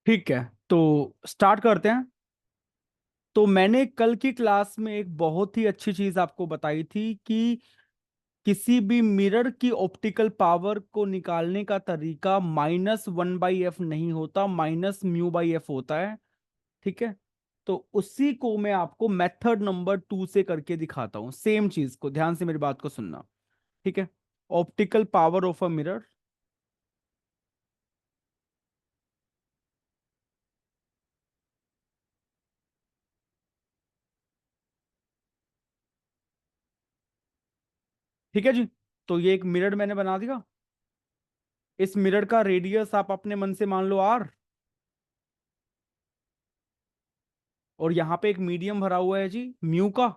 ठीक है, तो स्टार्ट करते हैं। तो मैंने कल की क्लास में एक बहुत ही अच्छी चीज आपको बताई थी कि किसी भी मिरर की ऑप्टिकल पावर को निकालने का तरीका -1/f नहीं होता, -μ/f होता है। ठीक है, तो उसी को मैं आपको मेथड नंबर 2 से करके दिखाता हूं, सेम चीज को। ध्यान से मेरी बात को सुनना। ठीक है, optical power of a mirror. ठीक है जी, तो ये एक मिरर मैंने बना दिया। इस मिरर का रेडियस आप अपने मन से मान लो R। और यहां पे एक मीडियम भरा हुआ है जी, म्यू का।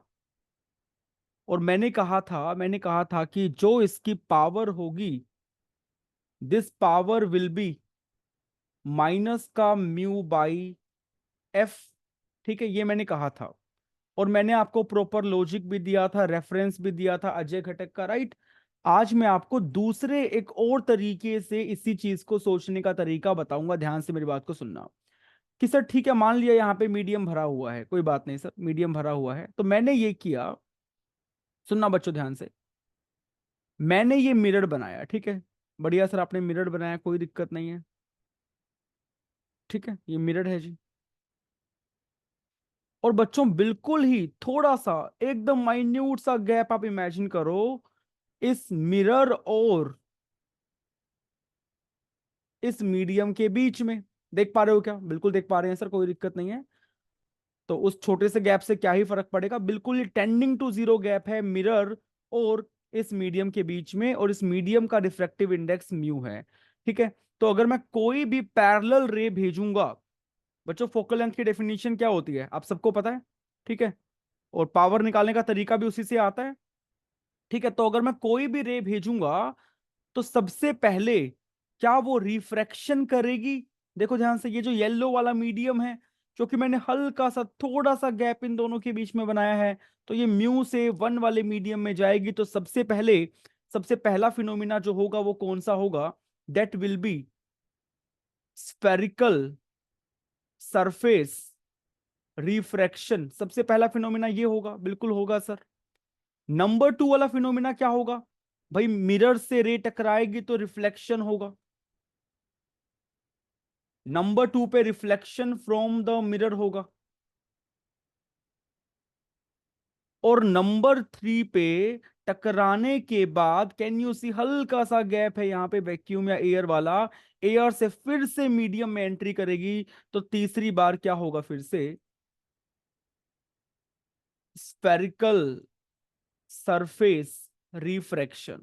और मैंने कहा था कि जो इसकी पावर होगी, this power will be minus का म्यू बाई एफ। ठीक है, ये मैंने कहा था। और मैंने आपको प्रॉपर लॉजिक भी दिया था, रेफरेंस भी दिया था अजय घटक का, राइट। आज मैं आपको दूसरे एक और तरीके से इसी चीज को सोचने का तरीका बताऊंगा। ध्यान से मेरी बात को सुनना। कि सर ठीक है, मान लिया यहाँ पे मीडियम भरा हुआ है, कोई बात नहीं सर, मीडियम भरा हुआ है, तो मैंने ये किया। सुनना बच्चों ध्यान से। मैंने ये मिरर बनाया, ठीक है। बढ़िया सर, आपने मिरर बनाया, कोई दिक्कत नहीं है। ठीक है, ये मिरर है जी। और बच्चों बिल्कुल ही थोड़ा सा, एकदम माइन्यूट सा गैप आप इमेजिन करो इस मिरर और इस मीडियम के बीच में। देख पा रहे हो क्या? बिल्कुल देख पा रहे हैं सर, कोई दिक्कत नहीं है। तो उस छोटे से गैप से क्या ही फर्क पड़ेगा, बिल्कुल ही टेंडिंग टू जीरो गैप है मिरर और इस मीडियम के बीच में। और इस मीडियम का रिफ्रैक्टिव इंडेक्स म्यू है। ठीक है, तो अगर मैं कोई भी पैरेलल रे भेजूंगा, बच्चों फोकल लेंथ की डेफिनेशन क्या होती है आप सबको पता है। ठीक है, और पावर निकालने का तरीका भी उसी से आता है। ठीक है, तो अगर मैं कोई भी रे भेजूंगा, तो सबसे पहले क्या वो रिफ्रैक्शन करेगी? देखो ध्यान से, ये जो येलो वाला मीडियम है, क्योंकि मैंने हल्का सा थोड़ा सा गैप इन दोनों के बीच में बनाया है, तो ये म्यू से 1 वाले मीडियम में जाएगी। तो सबसे पहला फिनोमिना जो होगा वो कौन सा होगा? That will B spherical surface refraction. सबसे पहला फिनोमिना ये होगा, बिल्कुल होगा सर। नंबर 2 वाला फिनोमिना क्या होगा? भाई मिरर से रे टकराएगी तो रिफ्लेक्शन होगा। नंबर 2 पे रिफ्लेक्शन फ्रॉम द मिरर होगा। और नंबर 3 पे टकराने के बाद, कैन यू सी, हल्का सा गैप है यहाँ पे वैक्यूम या एयर वाला, एयर से फिर से मीडियम में एंट्री करेगी। तो तीसरी बार क्या होगा? फिर से स्फेरिकल सरफेस रिफ्रैक्शन।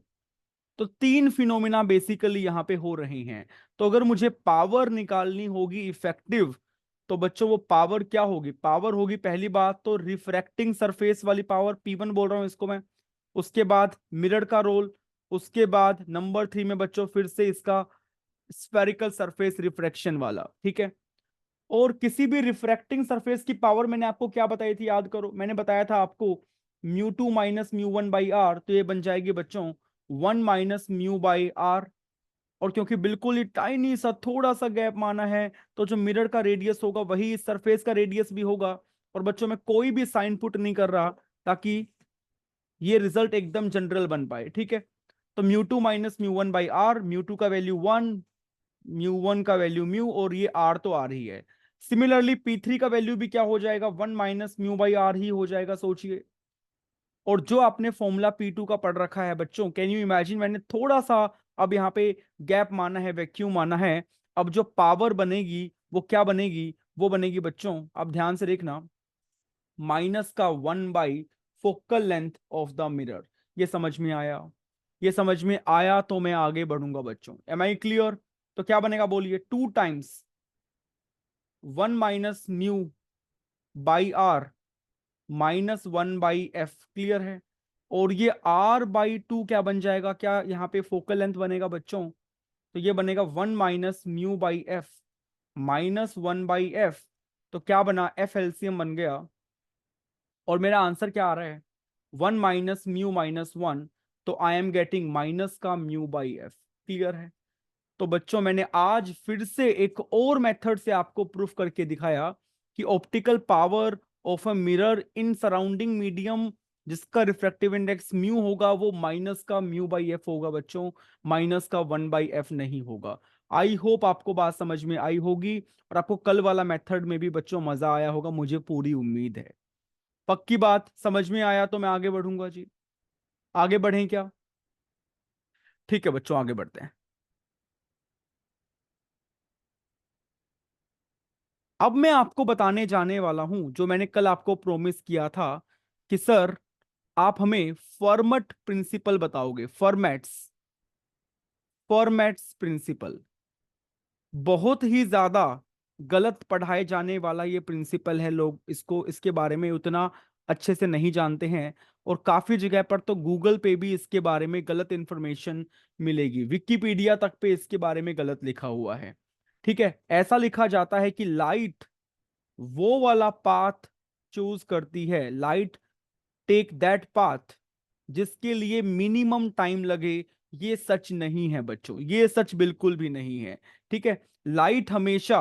तो तीन फिनोमिना बेसिकली यहां पे हो रही हैं। तो अगर मुझे पावर निकालनी होगी इफेक्टिव, तो बच्चों वो पावर क्या होगी? पावर होगी पहली बात तो रिफ्रैक्टिंग सरफेस वाली पावर, P1 बोल रहा हूं इसको मैं। उसके बाद मिरर का रोल। उसके बाद नंबर 3 में बच्चों फिर से इसका स्फेरिकल सरफेस रिफ्रैक्शन वाला। ठीक है, और किसी भी रिफ्रैक्टिंग सरफेस की पावर मैंने आपको क्या बताई थी, याद करो। मैंने बताया था आपको म्यू 2 माइनस म्यू 1/r, तो ये बन जाएगी बच्चों 1 - μ/r। और क्योंकि बिल्कुल ही टाइनी सा थोड़ा सा गैप माना है, तो जो मिरर का रेडियस होगा वही इस सरफेस का रेडियस भी होगा। और बच्चों में कोई भी साइन पुट नहीं कर रहा, ताकि ये रिजल्ट एकदम जनरल बन पाए। ठीक है, तो mu 2 minus mu 1/r, mu 2 का वैल्यू 1, म्यू 1 का वैल्यू म्यू, और ये आर तो आर ही है। सिमिलरली P3 का वैल्यू भी क्या हो जाएगा? 1 - μ/r ही हो जाएगा, सोचिए। और जो आपने फॉर्मूला P2 का पढ़ रखा है बच्चों, कैन यू इमेजिन, मैंने थोड़ा सा अब यहाँ पे गैप माना है, वैक्यूम माना है। अब जो पावर बनेगी वो क्या बनेगी? वो बनेगी बच्चों, अब ध्यान से देखना, -1 focal length of the mirror. ये समझ में आया? ये समझ में आया तो मैं आगे बढ़ूंगा बच्चों। Am I clear? तो क्या बनेगा बोलिए? 2 टाइम्स 1 - μ/r -1/f। क्लियर है? और ये r/2 क्या बन जाएगा? क्या यहाँ पे फोकल लेंथ बनेगा बच्चों? तो ये बनेगा 1 - μ/f -1/f। तो क्या बना? f एलसीएम बन गया। और मेरा आंसर क्या आ रहा है? 1 - μ - 1। तो आई एम गेटिंग माइनस का μ/f। क्लियर है? तो बच्चों मैंने आज फिर से एक और मेथड से आपको प्रूफ करके दिखाया कि optical power of a mirror in surrounding medium जिसका रिफ्रैक्टिव इंडेक्स म्यू होगा वो माइनस का म्यू बाई एफ होगा बच्चों, माइनस का 1/f नहीं होगा। आई होप आपको बात समझ में आई होगी और आपको कल वाला मेथड में भी बच्चों मजा आया होगा, मुझे पूरी उम्मीद है। पक्की बात, समझ में आया तो मैं आगे बढ़ूंगा जी। आगे बढ़ें क्या? ठीक है बच्चों, आगे बढ़ते हैं। अब मैं आपको बताने जाने वाला हूं जो मैंने कल आपको प्रॉमिस किया था कि सर आप हमें फॉर्मेट प्रिंसिपल बताओगे। फॉर्मेट्स प्रिंसिपल बहुत ही ज्यादा गलत पढ़ाए जाने वाला ये प्रिंसिपल है। लोग इसको, इसके बारे में उतना अच्छे से नहीं जानते हैं और काफी जगह पर तो गूगल पे भी इसके बारे में गलत इंफॉर्मेशन मिलेगी, विकिपीडिया तक पे इसके बारे में गलत लिखा हुआ है। ठीक है, ऐसा लिखा जाता है कि लाइट वो वाला पाथ चूज करती है, लाइट टेक दैट पाथ जिसके लिए मिनिमम टाइम लगे। ये सच नहीं है बच्चों, ये सच बिल्कुल भी नहीं है। ठीक है, लाइट हमेशा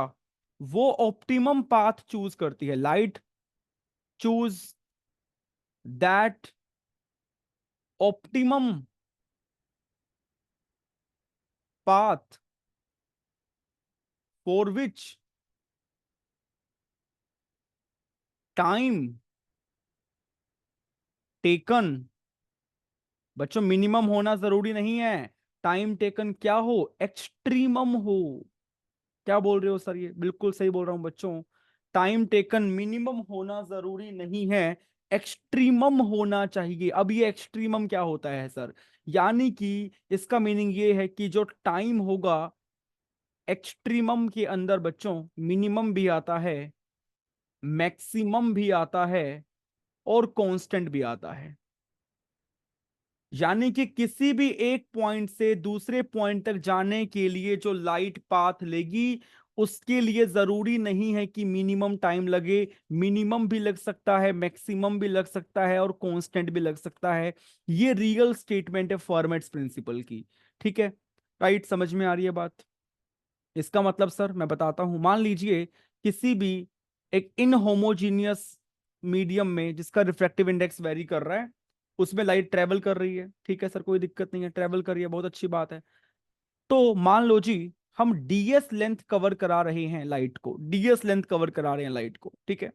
वो ऑप्टिमम पाथ चूज करती है, light choose that optimum path for which time taken. बच्चों मिनिमम होना जरूरी नहीं है, टाइम टेकन क्या हो, एक्सट्रीमम हो। क्या बोल रहे हो सर? ये बिल्कुल सही बोल रहा हूं बच्चों, टाइम टेकन मिनिमम होना जरूरी नहीं है, एक्सट्रीमम होना चाहिए। अब ये एक्सट्रीमम क्या होता है सर? यानी कि इसका मीनिंग ये है कि जो टाइम होगा एक्सट्रीमम के अंदर बच्चों मिनिमम भी आता है, मैक्सिमम भी आता है और कांस्टेंट भी आता है। यानी कि किसी भी एक पॉइंट से दूसरे पॉइंट तक जाने के लिए जो लाइट पाथ लेगी उसके लिए जरूरी नहीं है कि मिनिमम टाइम लगे, मिनिमम भी लग सकता है, मैक्सिमम भी लग सकता है और कांस्टेंट भी लग सकता है। ये रियल स्टेटमेंट है फॉर्मेट्स प्रिंसिपल की। ठीक है, राइट, समझ में आ रही है बात? इसका मतलब सर मैं बताता हूं, मान लीजिए किसी भी एक इनहोमोजीनियस मीडियम में जिसका रिफ्रैक्टिव इंडेक्स वेरी कर रहा है, उसमें लाइट ट्रेवल कर रही है। ठीक है सर, कोई दिक्कत नहीं है, ट्रेवल कर रही है, बहुत अच्छी बात है। तो मान लो जी हम डीएस लेंथ कवर करा रहे हैं लाइट को, डीएस लेंथ कवर करा रहे हैं लाइट को। ठीक है,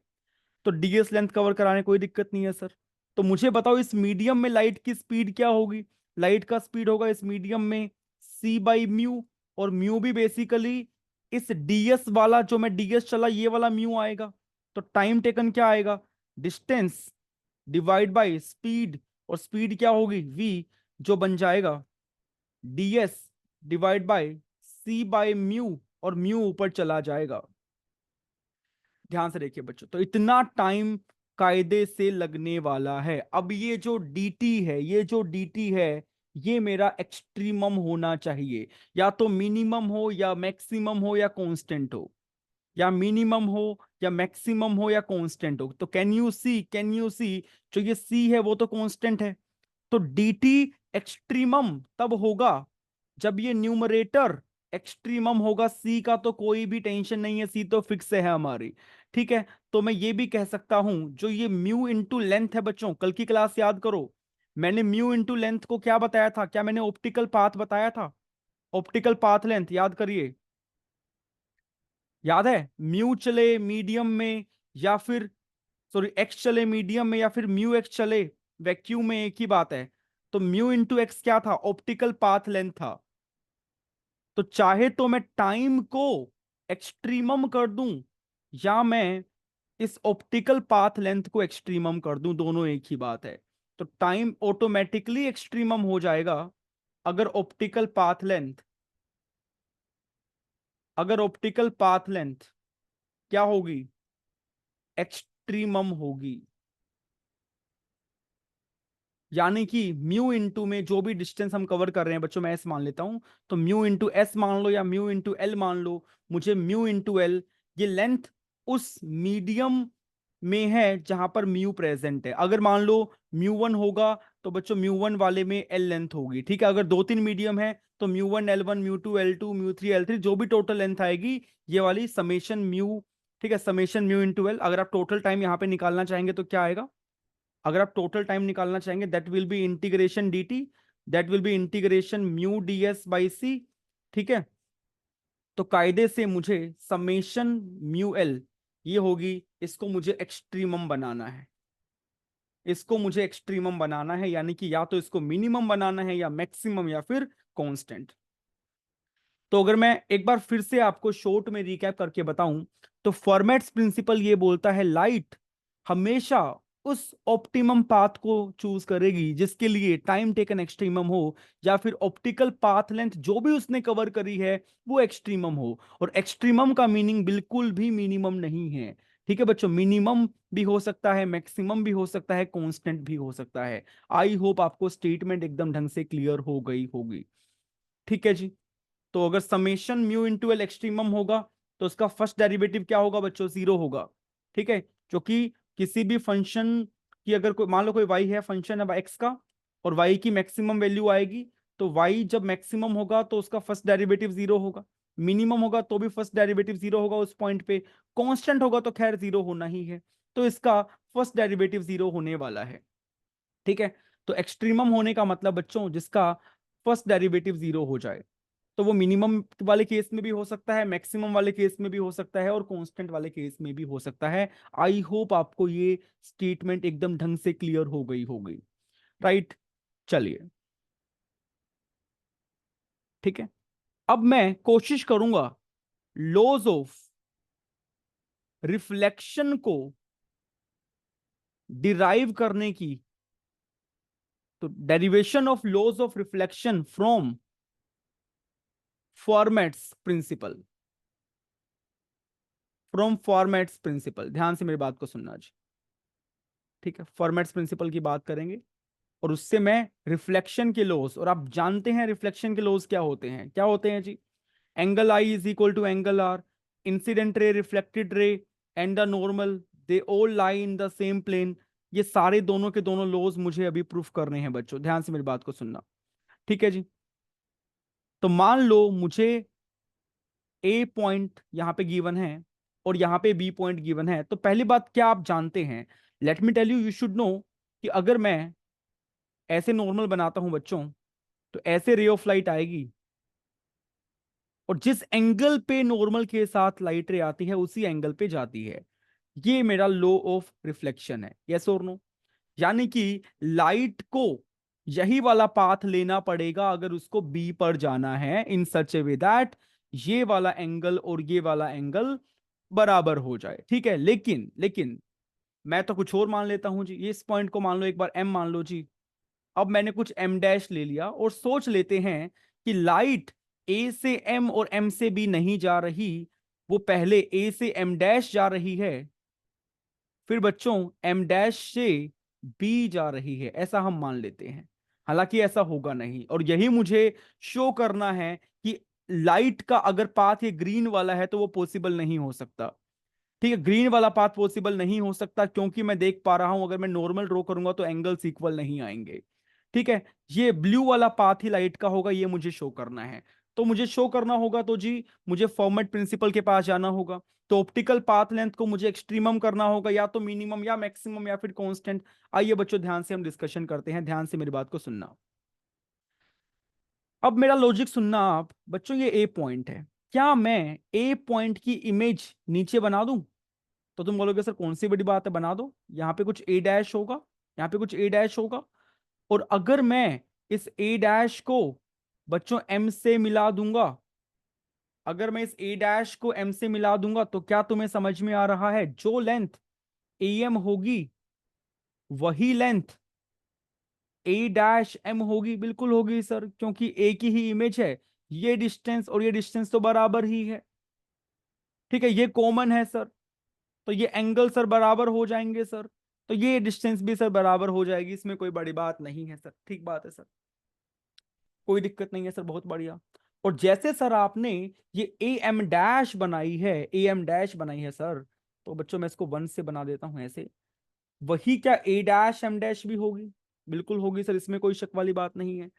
तो डीएस लेंथ कवर कराने कोई दिक्कत नहीं है सर। तो मुझे बताओ इस मीडियम में लाइट की स्पीड क्या होगी? लाइट का स्पीड होगा इस मीडियम में सी बाई म्यू, और म्यू भी बेसिकली इस डीएस वाला, जो मैं डीएस चला ये वाला म्यू आएगा। तो टाइम टेकन क्या आएगा? डिस्टेंस डिवाइड बाय स्पीड, और स्पीड क्या होगी? वी, जो बन जाएगा DS divide by C by mu, और म्यू ऊपर चला जाएगा। ध्यान से देखिए बच्चों, तो इतना टाइम कायदे से लगने वाला है। अब ये जो dt है, ये जो dt है, ये मेरा एक्सट्रीमम होना चाहिए। या तो मिनिमम हो या मैक्सिमम हो या कांस्टेंट हो, या मिनिमम हो या मैक्सिमम हो या कांस्टेंट हो। तो कैन यू सी जो ये c है वो तो कांस्टेंट है। तो dt एक्सट्रीमम तब होगा जब ये न्यूमरेटर एक्सट्रीमम होगा। सी का तो कोई भी टेंशन नहीं है, सी तो फिक्स है हमारी। ठीक है, तो मैं ये भी कह सकता हूं जो ये म्यू इंटू लेंथ है बच्चों, कल की क्लास याद करो, मैंने म्यू इंटू लेंथ को क्या बताया था? क्या मैंने ऑप्टिकल पाथ बताया था? ऑप्टिकल पाथ लेंथ याद करिए, याद है? म्यू चले मीडियम में या फिर, सॉरी एक्स चले मीडियम में या फिर म्यू एक्स चले वैक्यूम में, एक ही बात है। तो म्यू इंटू एक्स क्या था? ऑप्टिकल पाथ लेंथ था। तो चाहे तो मैं टाइम को एक्सट्रीमम कर दूं या मैं इस ऑप्टिकल पाथ लेंथ को एक्सट्रीमम कर दूं, दोनों एक ही बात है। तो टाइम ऑटोमेटिकली एक्सट्रीमम हो जाएगा अगर ऑप्टिकल पाथ लेंथ, अगर ऑप्टिकल पाथ लेंथ क्या होगी? एक्सट्रीमम होगी। यानी कि म्यू इंटू में जो भी डिस्टेंस हम कवर कर रहे हैं बच्चों, मैं एस मान लेता हूं, तो म्यू इंटू एस मान लो या म्यू इंटू एल मान लो, मुझे म्यू इंटू एल, ये लेंथ उस मीडियम में है जहां पर म्यू प्रेजेंट है। अगर मान लो म्यू वन होगा तो बच्चों म्यू वन वाले में एल लेंथ होगी। ठीक है, अगर दो तीन मीडियम है तो μ1 L1 μ2 L2 μ3 L3 जो भी टोटल लेंथ आएगी ये वाली समेशन म्यू, ठीक है, समेशन म्यू इंटू एल। अगर आप टोटल टाइम यहाँ पे निकालना चाहेंगे तो क्या आएगा, अगर आप टोटल टाइम निकालना चाहेंगे that will be integration d t, that will be integration mu d s by c, ठीक है। तो कायदे से मुझे समेशन म्यू एल ये होगी, इसको मुझे एक्सट्रीमम बनाना है, इसको मुझे एक्सट्रीमम बनाना है, यानी कि या तो इसको मिनिमम बनाना है या मैक्सिमम या फिर कांस्टेंट। तो अगर मैं एक बार फिर से आपको शॉर्ट में रिकैप करके बताऊं तो फॉर्मेट्स प्रिंसिपल ये बोलता है लाइट हमेशा उस ऑप्टिमम पाथ को चूज करेगी जिसके लिए टाइम टेकन एक्सट्रीमम हो, या फिर ऑप्टिकल पाथ लेंथ जो भी उसने कवर करी है वो एक्सट्रीमम हो। और एक्सट्रीमम का मीनिंग बिल्कुल भी मिनिमम नहीं है, ठीक है बच्चों, मिनिमम भी हो सकता है, मैक्सिमम भी हो सकता है, कांस्टेंट भी हो सकता है। आई होप आपको स्टेटमेंट एकदम ढंग से क्लियर हो गई होगी, ठीक है जी। तो अगर summation mu into L extremum होगा तो उसका फर्स्ट डेरिवेटिव क्या होगा बच्चों, जीरो होगा, ठीक है। क्योंकि किसी भी फंक्शन की अगर कोई मान लो कोई y है, फंक्शन है एक्स का, और y की मैक्सिमम वैल्यू आएगी, तो y जब मैक्सिमम होगा तो उसका फर्स्ट डेरिवेटिव जीरो होगा, मिनिमम होगा तो भी फर्स्ट डेरिवेटिव जीरो होगा उस पॉइंट पे, कांस्टेंट होगा तो खैर जीरो होना ही है, तो इसका फर्स्ट डेरिवेटिव जीरो होने वाला है, ठीक है। तो एक्सट्रीमम होने का मतलब बच्चों जिसका फर्स्ट डेरिवेटिव जीरो हो जाए, तो वो मिनिमम वाले केस में भी हो सकता है, मैक्सिमम वाले केस में भी हो सकता है, और कांस्टेंट वाले केस में भी हो सकता है। आई होप आपको ये स्टेटमेंट एकदम ढंग से क्लियर हो गई होगी, राइट। चलिए ठीक है, अब मैं कोशिश करूंगा लॉज ऑफ रिफ्लेक्शन को डिराइव करने की। तो derivation of laws of reflection from Fermat's principle, from Fermat's principle, ध्यान से मेरी बात को सुनना जी, ठीक है। फॉर्मेट्स प्रिंसिपल की बात करेंगे और उससे मैं रिफ्लेक्शन के लॉज, और आप जानते हैं रिफ्लेक्शन के लॉज क्या होते हैं, क्या होते हैं जी, angle i is equal to angle r, incident ray, reflected ray and the normal, they all lie in the same plane. ये सारे दोनों के दोनों लॉज मुझे अभी प्रूफ करने हैं बच्चों, ध्यान से मेरी बात को सुनना, ठीक है जी। तो मान लो मुझे ए पॉइंट यहां पे गिवन है और यहां पे बी पॉइंट गिवन है, तो पहली बात क्या आप जानते हैं, let me tell you, you should know, कि अगर मैं ऐसे नॉर्मल बनाता हूं बच्चों तो ऐसे रे ऑफ लाइट आएगी, और जिस एंगल पे नॉर्मल के साथ लाइट रे आती है उसी एंगल पे जाती है। ये मेरा लॉ ऑफ रिफ्लेक्शन है, यस और नो। यानी कि लाइट को यही वाला पाथ लेना पड़ेगा अगर उसको बी पर जाना है, इन सच ए वे दैट ये वाला एंगल और ये वाला एंगल बराबर हो जाए, ठीक है। लेकिन लेकिन मैं तो कुछ और मान लेता हूं जी, ये इस पॉइंट को मान लो एक बार एम मान लो जी। अब मैंने कुछ एम डैश ले लिया और सोच लेते हैं कि लाइट ए से एम और एम से बी नहीं जा रही, वो पहले ए से एम डैश जा रही है, फिर बच्चों एम डैश से बी जा रही है, ऐसा हम मान लेते हैं। हालांकि ऐसा होगा नहीं, और यही मुझे शो करना है कि लाइट का अगर पाथ ये ग्रीन वाला है तो वो पॉसिबल नहीं हो सकता, ठीक है। ग्रीन वाला पाथ पॉसिबल नहीं हो सकता क्योंकि मैं देख पा रहा हूं अगर मैं नॉर्मल ड्रॉ करूंगा तो एंगल्स इक्वल नहीं आएंगे, ठीक है। ये ब्लू वाला पाथ ही लाइट का होगा, ये मुझे शो करना है। तो मुझे शो करना होगा तो जी मुझे फॉर्मेट प्रिंसिपल के पास जाना होगा, तो ऑप्टिकल पाथ लेंथ को मुझे एक्सट्रीमम करना होगा, या तो मिनिमम या मैक्सिमम या फिर कांस्टेंट। आइए बच्चों ध्यान से हम डिस्कशन करते हैं, ध्यान से मेरी बात को सुनना। अब मेरा लॉजिक सुनना आप बच्चों, ये ए पॉइंट है, क्या मैं ए पॉइंट की इमेज नीचे बना दूं? तो तुम बोलोगे सर कौन सी बड़ी बात है, बना दो। यहाँ पे कुछ ए डैश होगा, यहाँ पे कुछ ए डैश होगा, और अगर मैं इस ए डैश को बच्चों एम से मिला दूंगा, अगर मैं इस ए डैश को एम से मिला दूंगा तो क्या तुम्हें समझ में आ रहा है, जो लेंथ ए एम होगी वही लेंथ ए डैश एम होगी? बिल्कुल होगी सर, क्योंकि ए की ही इमेज है, ये डिस्टेंस और ये डिस्टेंस तो बराबर ही है, ठीक है, ये कॉमन है सर, तो ये एंगल सर बराबर हो जाएंगे सर, तो ये डिस्टेंस भी सर बराबर हो जाएगी, इसमें कोई बड़ी बात नहीं है सर, ठीक बात है सर, कोई दिक्कत नहीं है सर, बहुत बढ़िया। और जैसे सर आपने ये ए एम डैश बनाई है, ए एम डैश बनाई है सर, तो बच्चों मैं इसको वन से बना देता हूं ऐसे, वही क्या ए डैश एम डैश भी होगी? बिल्कुल होगी सर, इसमें कोई शक वाली बात नहीं है।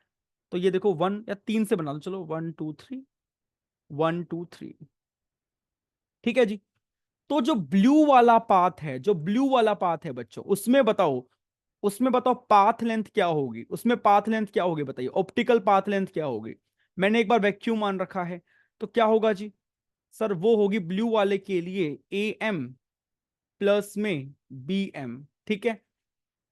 तो ये देखो 1 या 3 से बना लो, चलो 1 2 3, 1 2 3, ठीक है जी। तो जो ब्लू वाला पाथ है, जो ब्लू वाला पाथ है बच्चों, उसमें बताओ, उसमें बताओ पाथ लेंथ क्या होगी, उसमें पाथ लेंथ क्या होगी बताइए, ऑप्टिकल पाथ लेंथ क्या होगी। मैंने एक बार वैक्यूम मान रखा है, तो क्या होगा जी सर, वो होगी ब्लू वाले के लिए ए एम प्लस में बी एम, ठीक है।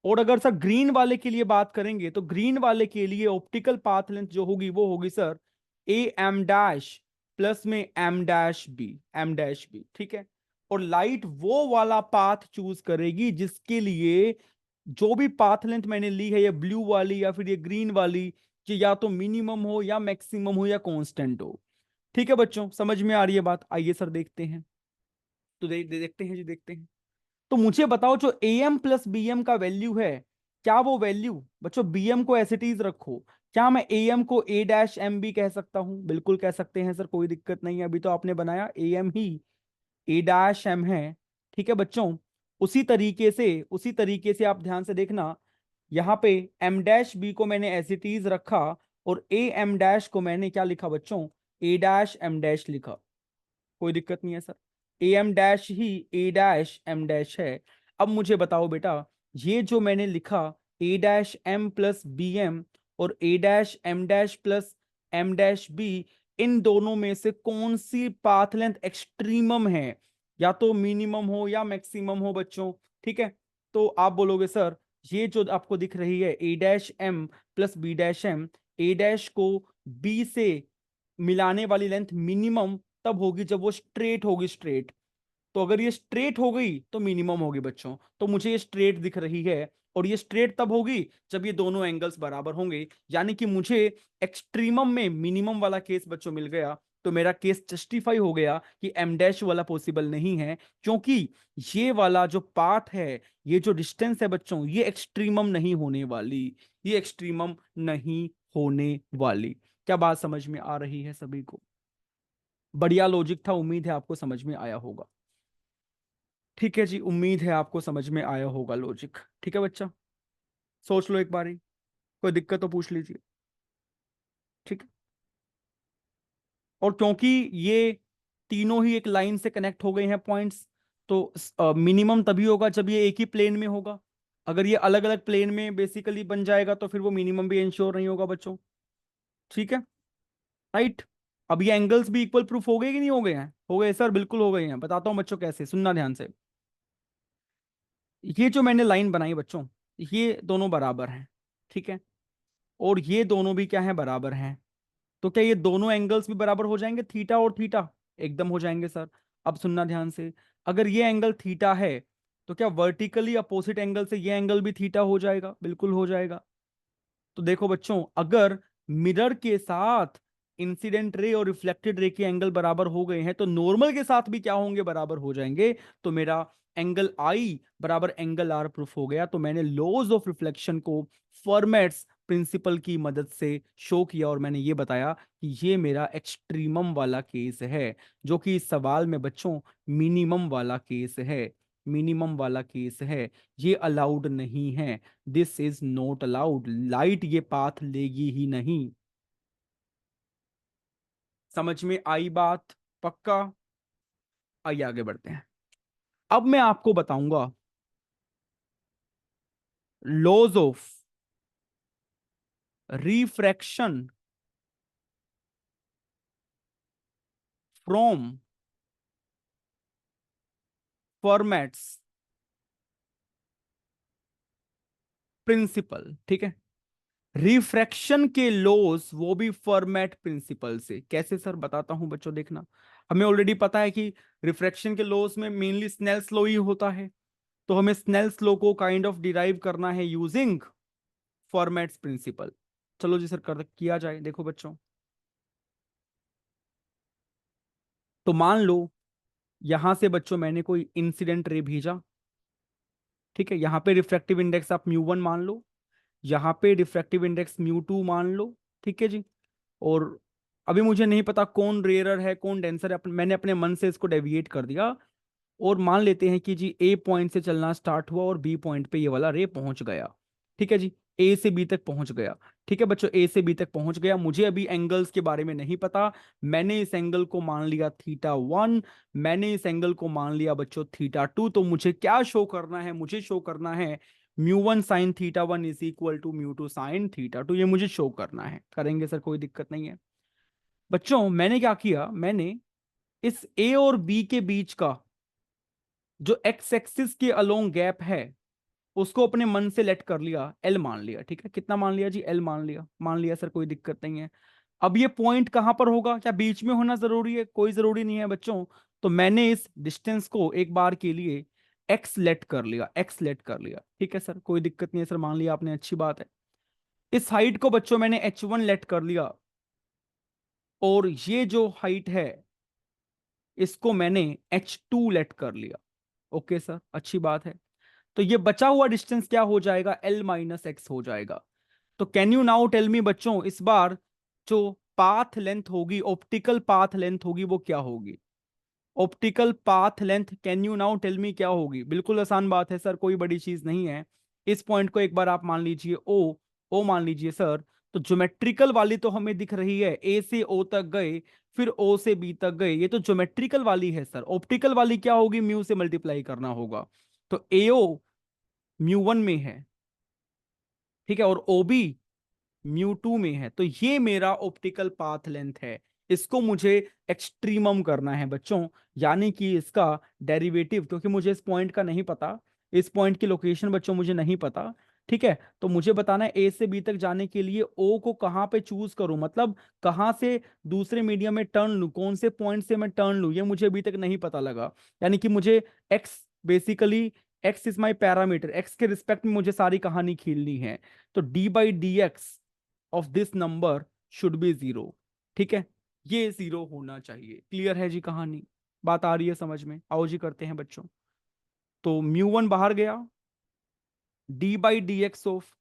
और अगर सर ग्रीन वाले के लिए बात करेंगे, तो ग्रीन वाले के लिए ऑप्टिकल पाथ लेंथ जो होगी वो होगी sir A M dash plus में M dash B, M dash B, ठीक है। और लाइट वो वाला पाथ चूज करेगी जिसके लिए जो भी पाथ लेंथ मैंने ली है, ये ब्लू वाली या फिर ये ग्रीन वाली, कि या तो मिनिमम हो या मैक्सिमम हो या कांस्टेंट हो। ठीक है बच्चों, समझ में आ रही है बात, आइए सर देखते हैं। तो देखते हैं जी, देखते हैं। तो मुझे बताओ जो A M plus B M का वैल्यू है, क्या वो वैल्यू बच्चों, बी एम को एज इट इज रखो, क्या मैं ए एम को ए डैश एम बी कह सकता हूं? बिल्कुल कह सकते हैं सर, कोई दिक्कत नहीं है, अभी तो आपने बनाया ए एम ही ए डैश एम है, ठीक है बच्चों। उसी तरीके से आप ध्यान से देखना, यहाँ पे एम डैश बी को मैंने एज इट इज रखा, और ए एम डैश को मैंने क्या लिखा बच्चों, ए डैश एम डैश लिखा, कोई दिक्कत नहीं है सर। ए एम डैश ही ए डैश एम डैश है। अब मुझे बताओ बेटा, ये जो मैंने लिखा A dash M plus B M और A dash M dash plus M dash B, इन दोनों में से कौन सी पाथ लेंथ एक्सट्रीमम है, या तो मिनिमम हो या मैक्सिमम हो बच्चों, ठीक है। तो आप बोलोगे सर, ये जो आपको दिख रही है A dash M plus B dash M, A dash को बी से मिलाने वाली लेंथ मिनिमम तब होगी जब वो स्ट्रेट होगी, स्ट्रेट। तो अगर ये स्ट्रेट हो गई तो मिनिमम होगी बच्चों, तो मुझे ये स्ट्रेट दिख रही है। और ये स्ट्रेट तब होगी जब ये दोनों एंगल्स बराबर होंगे, यानी कि मुझे एक्सट्रीमम में मिनिमम वाला केस बच्चों मिल गया। तो मेरा केस जस्टिफाई हो गया कि एम डैश वाला पॉसिबल नहीं है, क्योंकि ये वाला जो पाथ है, ये जो डिस्टेंस है बच्चों, ये एक्सट्रीमम नहीं होने वाली, ये एक्सट्रीमम नहीं होने वाली। क्या बात समझ में आ रही है सभी को? बढ़िया लॉजिक था, उम्मीद है आपको समझ में आया होगा। ठीक है जी, उम्मीद है आपको समझ में आया होगा लॉजिक। ठीक है बच्चा, सोच लो एक बार ही, कोई दिक्कत तो पूछ लीजिए, ठीक है। और क्योंकि ये तीनों ही एक लाइन से कनेक्ट हो गए हैं पॉइंट्स, तो मिनिमम तभी होगा जब ये एक ही प्लेन में होगा। अगर ये अलग अलग प्लेन में बेसिकली बन जाएगा तो फिर वो मिनिमम भी इंश्योर नहीं होगा बच्चों, ठीक है, राइट। अब ये एंगल्स भी इक्वल प्रूफ हो गए कि नहीं हो गए हैं? हो गए सर, बिल्कुल हो गए हैं। बताता हूं बच्चों कैसे, सुनना ध्यान से। ये जो मैंने लाइन बनाई बच्चों, ये दोनों बराबर हैं, ठीक है। और ये दोनों भी क्या है, बराबर हैं। तो क्या ये दोनों एंगल्स भी बराबर हो जाएंगे, थीटा और थीटा? एकदम हो जाएंगे सर। अब सुनना ध्यान से, अगर ये एंगल थीटा है, तो क्या वर्टिकली अपोजिट एंगल से ये एंगल भी थीटा हो जाएगा? बिल्कुल हो जाएगा। तो देखो बच्चों, अगर मिरर के साथ इंसिडेंट रे और रिफ्लेक्टेड रे के एंगल बराबर हो गए हैं, तो नॉर्मल के साथ भी क्या होंगे, बराबर हो जाएंगे। तो मेरा एंगल आई बराबर एंगल आर प्रूफ हो गया। तो मैंने लॉज ऑफ रिफ्लेक्शन को फॉर्मेट्स प्रिंसिपल की मदद से शो किया, और मैंने ये बताया कि ये मेरा एक्सट्रीमम वाला केस है, जो कि इस सवाल में बच्चों मिनिमम वाला केस है, मिनिमम वाला केस है। ये अलाउड नहीं है, this is not allowed, light ये पाथ लेगी ही नहीं। समझ में आई बात? पक्का? आइए आगे बढ़ते हैं। अब मैं आपको बताऊंगा laws of refraction from Fermat's principle, ठीक है। रिफ्रैक्शन के लॉज वो भी फॉर्मेट प्रिंसिपल से। कैसे सर, बताता हूं बच्चों, देखना। हमें ऑलरेडी पता है कि रिफ्रैक्शन के लॉज में मेनली स्नेल्स लॉ ही होता है, तो हमें स्नेल्स लॉ को काइंड ऑफ डिराइव करना है यूजिंग फॉर्मेट्स प्रिंसिपल। चलो जी सर, कर किया जाए। देखो बच्चों, तो मान लो यहां से बच्चों मैंने कोई इंसिडेंट रे भेजा, ठीक है। यहां पे रिफ्रैक्टिव इंडेक्स आप म्यू 1 मान लो, यहाँ पे रिफ्रैक्टिव इंडेक्स म्यू 2 मान लो, ठीक है जी। और अभी मुझे नहीं पता कौन रेयरर है कौन डेंसर है, मैंने अपने मन से इसको डेविएट कर दिया। और मान लेते हैं कि जी ए पॉइंट से चलना स्टार्ट हुआ और बी पॉइंट पे ये वाला रे पहुंच गया, ठीक है जी। ए से बी तक पहुंच गया। ठीक है बच्चों, ए से बी तक पहुंच गया। मुझे अभी एंगल्स के बारे में नहीं पता। मैंने इस एंगल को मान लिया θ1, मैंने इस एंगल को मान लिया बच्चों θ2। तो मुझे क्या शो करना है? मुझे शो करना है μ1 sin θ1 is equal to μ2 sin θ2। ये मुझे शो करना है। करेंगे सर, कोई दिक्कत नहीं है। बच्चों मैंने क्या किया, मैंने इस ए और बी के बीच का जो एक्स एक्सिस के अलोंग गैप है उसको अपने मन से लेट कर लिया, एल मान लिया। ठीक है, कितना मान लिया जी? एल मान लिया। मान लिया सर, कोई दिक्कत नहीं है। अब ये पॉइंट कहां पर होगा? क्या बीच में होना जरूरी है? कोई जरूरी नहीं है बच्चों। तो मैंने इस डिस्टेंस को एक बार के लिए एक्स लेट कर लिया, एक्स लेट कर लिया। ठीक है सर, कोई दिक्कत नहीं है सर, मान लिया आपने, अच्छी बात है। इस हाइट को बच्चों मैंने h1 लेट कर लिया, और ये जो हाइट है इसको मैंने h2 लेट कर लिया। ओके सर, अच्छी बात है। तो ये बचा हुआ डिस्टेंस क्या हो जाएगा? L माइनस एक्स हो जाएगा। तो can you now tell me बच्चों, इस बार जो पाथ लेंथ होगी, ऑप्टिकल पाथ लेंथ होगी, वो क्या होगी? Optical path length can you now tell me क्या होगी? बिल्कुल आसान बात है सर, कोई बड़ी चीज नहीं है। इस पॉइंट को एक बार आप मान लीजिए ओ मान लीजिए सर। तो ज्योमेट्रिकल वाली तो हमें दिख रही है, ए से ओ तक गए, फिर ओ से बी तक गए, ये तो ज्योमेट्रिकल वाली है सर। ऑप्टिकल वाली क्या होगी? म्यू से मल्टीप्लाई करना होगा। तो एओ μ1 में है, ठीक है, और ओबी μ2 में है। तो ये मेरा ऑप्टिकल पाथ लेंथ है। इसको मुझे एक्सट्रीमम करना है बच्चों, यानी कि इसका डेरिवेटिव, क्योंकि मुझे इस पॉइंट का नहीं पता, इस पॉइंट की लोकेशन बच्चों मुझे नहीं पता। ठीक है, तो मुझे बताना है ए से बी तक जाने के लिए ओ को कहां पे चूज करूं, मतलब कहां से दूसरे मीडियम में टर्न लूं, कौन से पॉइंट से मैं टर्न लूं, ये मुझे अभी तक नहीं पता लगा। यानी कि मुझे x, basically x is my parameter, x के रिस्पेक्ट में मुझे सारी कहानी खीलनी है। तो D by D X of this number should be zero. ठीक है, ये जीरो होना चाहिए। क्लियर है जी कहानी? बात आ रही है समझ में? आओ जी करते हैं बच्चों। तो μ1 बाहर गया, D by D X of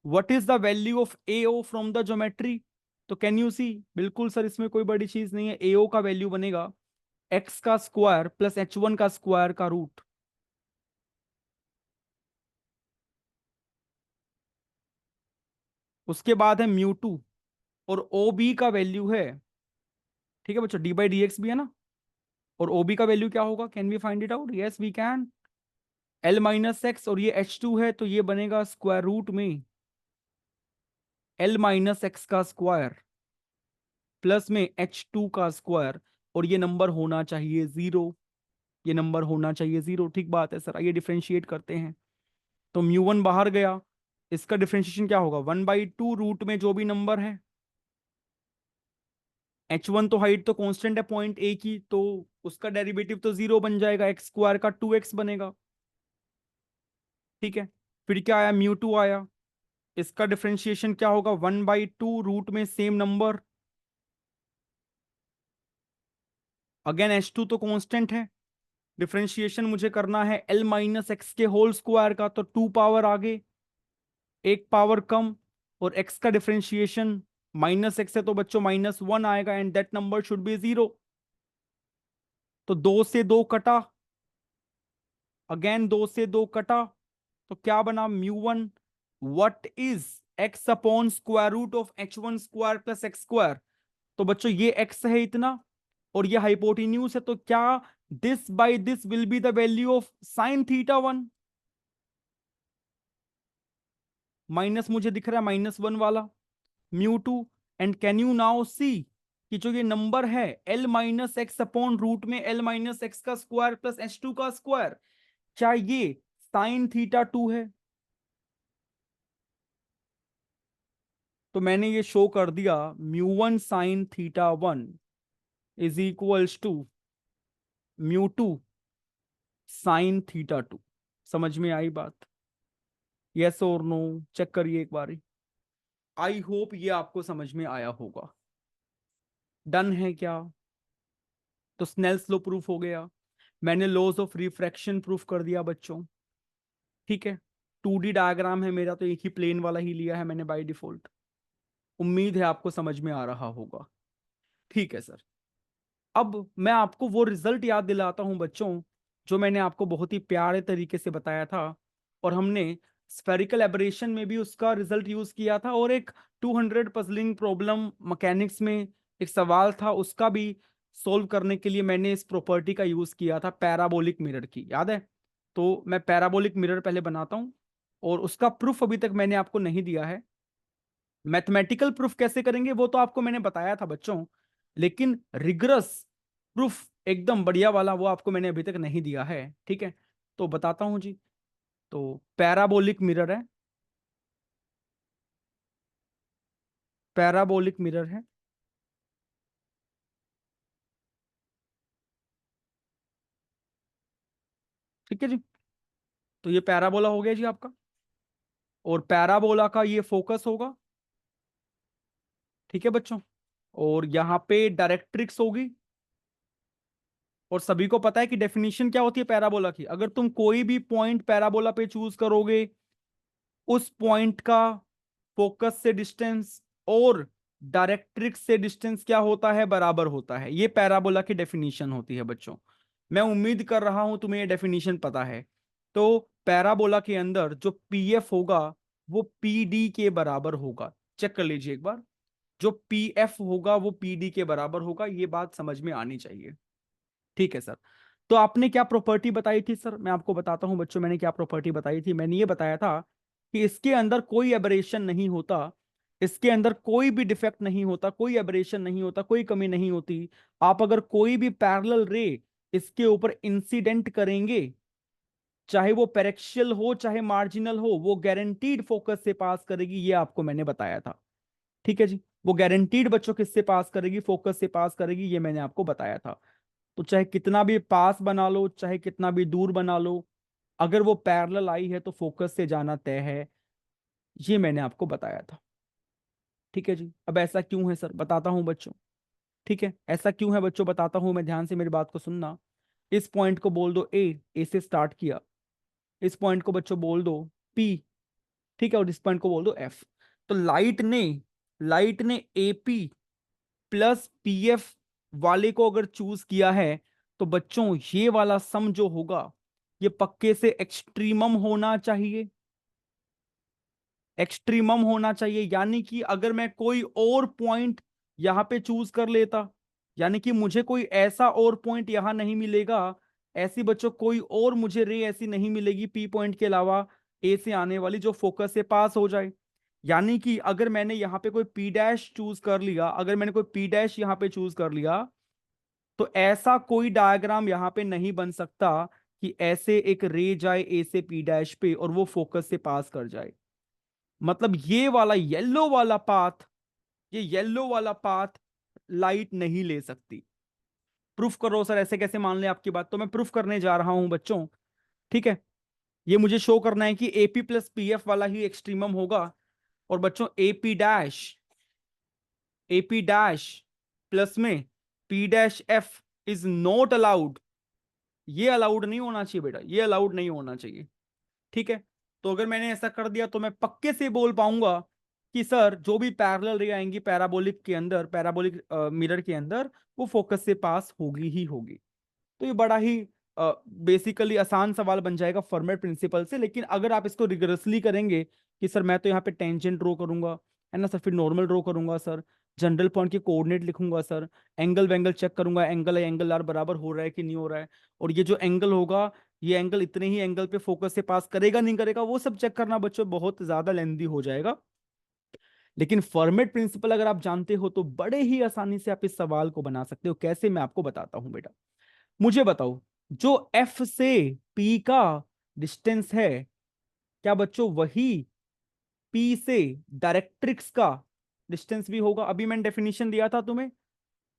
what is the value of A O from the geometry. तो कैन यू सी, बिल्कुल सर, इसमें कोई बड़ी चीज नहीं है। ए ओ का वैल्यू बनेगा एक्स का स्क्वायर प्लस h1 का स्क्वायर का रूट। उसके बाद है μ2, और ओ बी का वैल्यू है, ठीक है बच्चों, डी बाई डी एक्स भी है ना, और ओबी का वैल्यू क्या होगा? Can we find it out? Yes we can. L minus X, और ये h2 है, तो ये बनेगा स्क्वायर रूट में एल माइनस एक्स का स्क्वायर प्लस में h2 का स्क्वायर, और ये नंबर होना चाहिए जीरो। ये नंबर होना चाहिए जीरो। ठीक बात है सर, आइए डिफ्रेंशिएट करते हैं। तो μ1 बाहर गया, इसका डिफ्रेंशिएशन क्या होगा? 1/2 रूट में जो भी नंबर है, h1 तो हाइट तो कांस्टेंट है पॉइंट ए की, तो उसका डेरिवेटिव तो जीरो बन जाएगा, एक्स स्क्वायर का 2x बनेगा। ठीक है, फिर क्या आया? μ2 आया, इसका डिफरेंशिएशन क्या होगा? 1/2 रूट में सेम नंबर, अगेन h2 तो कांस्टेंट है। डिफरेंशिएशन मुझे करना है l माइनस एक्स के होल स्क्वायर का, तो 2 पावर आगे, एक पावर कम, और x का डिफरेंशिएशन माइनस एक्स है, तो बच्चों -1 आएगा, and that number should be zero. तो 2 से 2 कटा, अगेन 2 से 2 कटा, तो क्या बना? μ1 what is x upon square root of h1 square plus x square. तो बच्चों ये x है इतना, और ये हाइपोटेन्यूज है, तो क्या this by this will be the value of sine θ1। Minus मुझे दिख रहा है -1 वाला μ2। And can you now see कि जो ये नंबर है l minus x upon root में l माइनस एक्स का स्क्वायर प्लस h2 का स्क्वायर, क्या ये साइन θ2 है? तो मैंने ये शो कर दिया, μ1 sine θ1 is equals to μ2 sine θ2। समझ में आई बात? यस और नो? चेक करिए एक बार। आई होप ये आपको समझ में आया होगा। डन है क्या? तो स्नेल्स लॉ प्रूफ हो गया, मैंने लॉज ऑफ रिफ्रैक्शन प्रूफ कर दिया बच्चों। ठीक है, 2D डायग्राम है मेरा, तो एक ही प्लेन वाला ही लिया है मैंने बाय डिफॉल्ट। उम्मीद है आपको समझ में आ रहा होगा। ठीक है सर, अब मैं आपको वो रिजल्ट याद दिलाता हूं बच्चों, जो मैंने आपको बहुत ही प्यारे तरीके से बताया था, और हमने स्फेरिकल एबरेशन में भी उसका रिजल्ट यूज किया था, और एक 200 पजलिंग प्रॉब्लम मैकेनिक्स में एक सवाल था, उसका भी सोल्व करने के लिए मैंने इस प्रॉपर्टी का यूज किया था, पैराबोलिक मिरर की, याद है? तो मैं पैराबोलिक मिरर पहले बनाता हूं, और उसका प्रूफ अभी तक मैंने आपको नहीं दिया है। मैथमेटिकल प्रूफ कैसे करेंगे वो तो आपको मैंने बताया था बच्चों, लेकिन रिगरस प्रूफ एकदम बढ़िया वाला वो आपको मैंने अभी तक नहीं दिया है, ठीक है? तो बताता हूं जी। तो पैराबोलिक मिरर है, पैराबोलिक मिरर है, ठीक है जी। तो ये पैराबोला हो गया जी आपका, और पैराबोला का ये फोकस होगा, ठीक है बच्चों। और यहाँ पे डायरेक्ट्रिक्स होगी, और सभी को पता है कि डेफिनेशन क्या होती है पैराबोला की। अगर तुम कोई भी पॉइंट पैराबोला पे चूज करोगे, उस पॉइंट का फोकस से डिस्टेंस और डायरेक्ट्रिक्स से डिस्टेंस क्या होता है, बराबर होता है। ये पैराबोला की डेफिनेशन होती है बच्चों। मैं उम्मीद कर रहा हूं तुम्हें ये डेफिनेशन पता है। तो पैराबोला के अंदर जो पीएफ होगा वो पीडी के बराबर होगा। चेक कर लीजिए एक बार, जो पीएफ होगा वो पीडी के बराबर होगा, ये बात समझ में आनी चाहिए, ठीक है सर। तो आपने क्या प्रॉपर्टी बताई थी सर, मैं आपको बताता हूं बच्चों, मैंने क्या प्रॉपर्टी बताई थी। मैंने ये बताया था कि इसके अंदर कोई एबरेशन नहीं होता, इसके अंदर कोई भी डिफेक्ट नहीं होता, कोई एबरेशन नहीं होता, कोई कमी नहीं होती। आप अगर कोई भी पैरेलल रे इसके ऊपर इंसिडेंट करेंगे, चाहे वो पेरेक्शियल हो चाहे मार्जिनल हो, वो गारंटीड फोकस से पास करेगी, ये आपको मैंने बताया था, ठीक है जी। वो गारंटीड बच्चों किससे पास करेगी, फोकस से पास करेगी, ये मैंने आपको बताया था। तो चाहे कितना भी पास बना लो, चाहे कितना भी दूर बना लो, अगर वो पैरेलल आई है तो फोकस से जाना तय है, ये मैंने आपको बताया था, ठीक है जी। अब ऐसा क्यों है सर, बताता हूं बच्चों, ठीक है? ऐसा क्यों है बच्चों, बताता हूं मैं, ध्यान से मेरी बात को सुनना। इस पॉइंट को बोल दो ए से स्टार्ट किया, इस पॉइंट को बच्चों बोल दो पी, ठीक है, और इस पॉइंट को बोल दो एफ। तो लाइट ने एपी प्लस पीएफ वाले को अगर चूज किया है, तो बच्चों ये वाला सम जो होगा ये पक्के से एक्सट्रीमम होना चाहिए, एक्सट्रीमम होना चाहिए। यानी कि अगर मैं कोई और पॉइंट यहां पे चूज कर लेता, यानी कि मुझे कोई ऐसा और पॉइंट यहां नहीं मिलेगा, ऐसी बच्चों कोई और मुझे रे ऐसी नहीं मिलेगी पी पॉइंट के अलावा ए से आने वाली, जो फोकस से पास हो जाए। यानी कि अगर मैंने यहाँ पे कोई पी डैश चूज कर लिया, अगर मैंने कोई पी डैश यहाँ पे चूज कर लिया, तो ऐसा कोई डायग्राम यहां पे नहीं बन सकता कि ऐसे एक रे जाए ए से पी डैश पे और वो फोकस से पास कर जाए। मतलब ये वाला येलो वाला पाथ, ये येलो वाला पाथ लाइट नहीं ले सकती। प्रूफ करो सर, ऐसे कैसे मान ले आपकी बात? तो मैं प्रूफ करने जा रहा हूं बच्चों, ठीक है। ये मुझे शो करना है कि एपी प्लस पीएफ वाला ही एक्सट्रीमम होगा। और बच्चों एपी डैश प्लस में P dash F is not allowed, ये अलाउड नहीं होना चाहिए बेटा, ये अलाउड नहीं होना चाहिए, ठीक है। तो अगर मैंने ऐसा कर दिया तो मैं पक्के से बोल पाऊंगा कि सर जो भी पैरेलल रे आएंगी पैराबोलिक के अंदर, पैराबोलिक मिरर के अंदर, वो फोकस से पास होगी ही होगी। तो ये बड़ा ही बेसिकली आसान सवाल बन जाएगा फॉर्मेट प्रिंसिपल से। लेकिन अगर आप इसको रिगरसली करेंगे कि सर मैं तो यहाँ पे टेंजेंट ड्रॉ करूंगा, है ना सर, फिर नॉर्मल ड्रॉ करूंगा सर, जनरल पॉइंट के कोऑर्डिनेट लिखूंगा सर, एंगल वेंगल चेक करूंगा, एंगल आर बराबर हो रहा है कि नहीं हो रहा है, और ये जो एंगल होगा, ये एंगल इतने ही एंगल पे फोकस से पास करेगा नहीं करेगा, वो सब चेक करना बच्चों बहुत ज्यादा लेंदी हो जाएगा। लेकिन फॉर्मेट प्रिंसिपल अगर आप जानते हो तो बड़े ही आसानी से आप इस सवाल को बना सकते हो। कैसे, मैं आपको बताता हूं बेटा। मुझे बताओ, जो एफ से पी का डिस्टेंस है, क्या बच्चों वही पी से डायरेक्ट्रिक्स का डिस्टेंस भी होगा? अभी मैंने डेफिनेशन दिया था तुम्हें,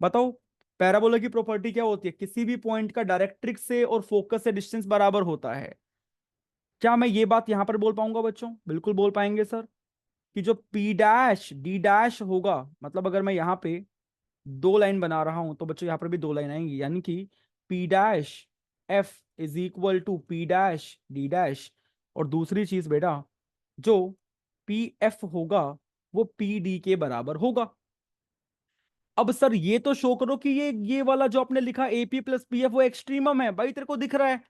बताओ। पैराबोला की प्रॉपर्टी क्या होती है, किसी भी पॉइंट का डायरेक्ट्रिक्स से और फोकस से डिस्टेंस बराबर होता है। क्या मैं ये बात यहां पर बोल पाऊंगा बच्चों? बिल्कुल बोल पाएंगे सर, कि जो पी डैश डी डैश होगा, मतलब अगर मैं यहां पे दो लाइन बना रहा हूं तो बच्चों यहां पर भी दो लाइन आएंगी, यानी कि P dash F is equal to P dash D dash. और दूसरी चीज बेटा, जो पी एफ होगा वो पी डी के बराबर होगा। अब सर ये तो शो करो कि ये वाला जो आपने लिखा एपी प्लस पी एफ वो एक्सट्रीमम है, भाई तेरे को दिख रहा है।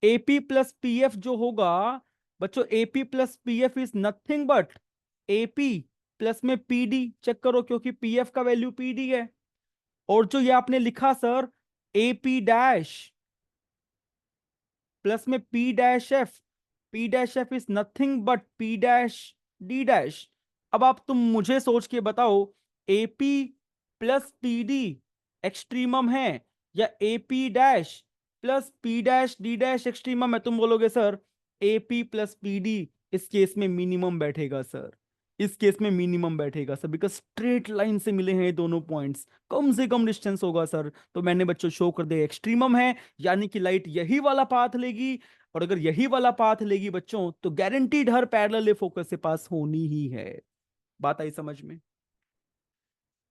एपी प्लस पी एफ जो होगा बच्चों AP plus PF is nothing but AP plus में पीडी, चेक करो क्योंकि पीएफ का वैल्यू पीडी है। और जो ये आपने लिखा सर एपी डैश प्लस में P dash F is nothing but P dash D dash. अब आप तुम मुझे सोच के बताओ एपी प्लस पीडी एक्सट्रीमम है या AP dash plus P dash D dash extremum है? तुम बोलोगे सर एपी प्लस पीडी इस केस में मिनिमम बैठेगा सर, इस केस में मिनिमम बैठेगा सर, बिकॉज स्ट्रेट लाइन से मिले हैं ये दोनों पॉइंट्स, कम से कम डिस्टेंस होगा सर। तो मैंने बच्चों शो कर दिया एक्सट्रीमम है, यानी कि लाइट यही वाला पाथ लेगी, और अगर यही वाला पाथ लेगी बच्चों तो गारंटीड हर पैरेलल फोकस से पास होनी ही है। बात आई समझ में?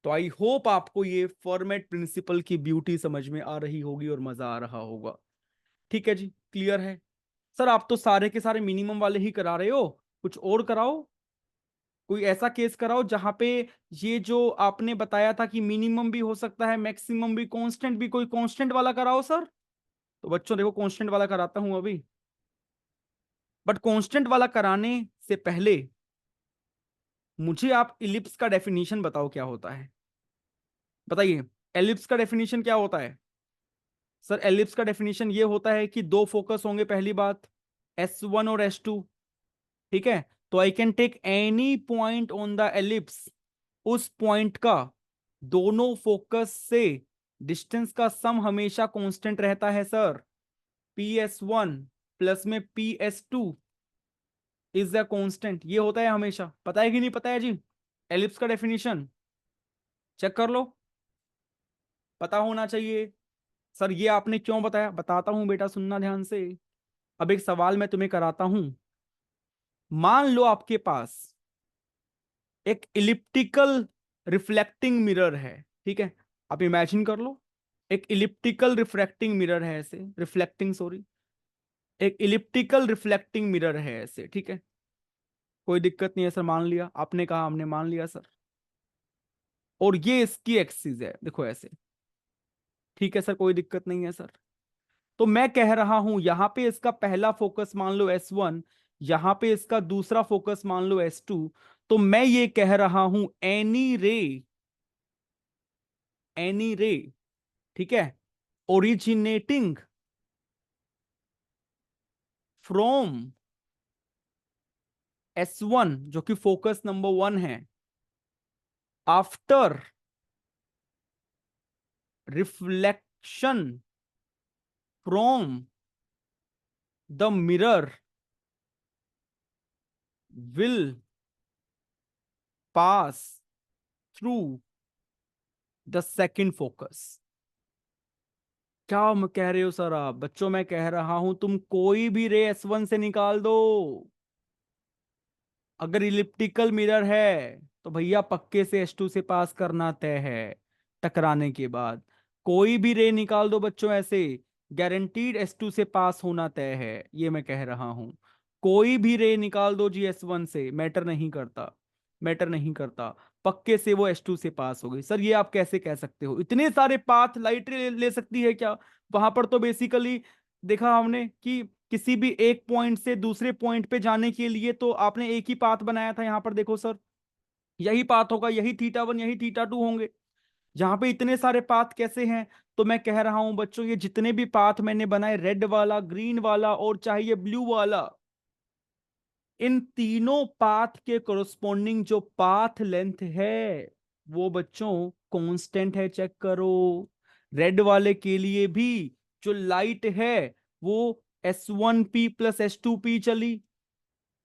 तो आई होप आपको ये फॉर्मेट प्रिंसिपल की ब्यूटी समझ में आ रही होगी और मजा आ रहा होगा। ठीक है जी, क्लियर है? सर आप तो सारे के सारे मिनिमम वाले ही करा रहे हो, कुछ और कराओ, कोई ऐसा केस कराओ जहां पे ये जो आपने बताया था कि मिनिमम भी हो सकता है मैक्सिमम भी, कांस्टेंट भी, कोई कांस्टेंट वाला कराओ सर। तो बच्चों देखो कांस्टेंट वाला कराता हूं अभी, बट कांस्टेंट वाला कराने से पहले मुझे आप इलिप्स का डेफिनेशन बताओ क्या होता है, बताइए। एलिप्स का डेफिनेशन क्या होता है? सर एलिप्स का डेफिनेशन ये होता है कि दो फोकस होंगे, पहली बात S1 और S2, ठीक है? तो I can take any point on the ellipse, उस पॉइंट का दोनों फोकस से डिस्टेंस का सम हमेशा कांस्टेंट रहता है सर। PS1 प्लस में PS2 इज द कांस्टेंट, ये होता है हमेशा। पता है कि नहीं पता है जी? एलिप्स का डेफिनेशन चेक कर लो, पता होना चाहिए। सर ये आपने क्यों बताया, बताता हूं बेटा, सुनना ध्यान से। अब एक सवाल मैं तुम्हें कराता हूं। मान लो आपके पास एक इलिप्टिकल रिफ्लेक्टिंग मिरर है, ठीक है? आप इमेजिन कर लो एक इलिप्टिकल रिफ्रैक्टिंग मिरर है ऐसे, रिफ्लेक्टिंग सॉरी, एक इलिप्टिकल रिफ्लेक्टिंग मिरर है ऐसे, ठीक है? कोई दिक्कत नहीं है सर, मान लिया, आपने कहा हमने मान लिया सर। और ये इसकी एक्सिस है, देखो ऐसे, ठीक है सर, कोई दिक्कत नहीं है सर। तो मैं कह रहा हूं यहां पे इसका पहला फोकस मान लो S1, यहां पे इसका दूसरा फोकस मान लो S2। तो मैं ये कह रहा हूं एनी रे, ठीक है, ओरिजिनेटिंग फ्रॉम S1 जो कि फोकस नंबर 1 है, after reflection from the mirror will pass through the second focus. क्या कह रहे हो सर आप? बच्चों मैं कह रहा हूं तुम कोई भी रे S1 से निकाल दो, अगर इलिप्टिकल मिरर है तो भैया पक्के से S2 से पास करना तय है। टकराने के बाद कोई भी रे निकाल दो बच्चों ऐसे, गारंटीड S2 से पास होना तय है, ये मैं कह रहा हूं। कोई भी रे निकाल दो जी S1 से, मैटर नहीं करता, मैटर नहीं करता, पक्के से वो S2 से पास हो गई। सर ये आप कैसे कह सकते हो? इतने सारे पाथ लाइट ले सकती है क्या? वहां पर तो बेसिकली देखा हमने कि किसी भी एक पॉइंट से दूसरे पॉइंट पे जाने के लिए तो आपने एक ही पाथ बनाया था। यहां पर देखो सर, यही पाथ होगा, यही थीटा 1 यही थीटा 2 होंगे। यहाँ पे इतने सारे पाथ कैसे हैं? तो मैं कह रहा हूं बच्चों ये जितने भी पाथ मैंने बनाए, रेड वाला, ग्रीन वाला और चाहे ये ब्लू वाला, इन तीनों पाथ के कोरस्पॉन्डिंग जो पाथ लेंथ है वो बच्चों कांस्टेंट है, चेक करो। रेड वाले के लिए भी जो लाइट है वो S1P प्लस S2P चली,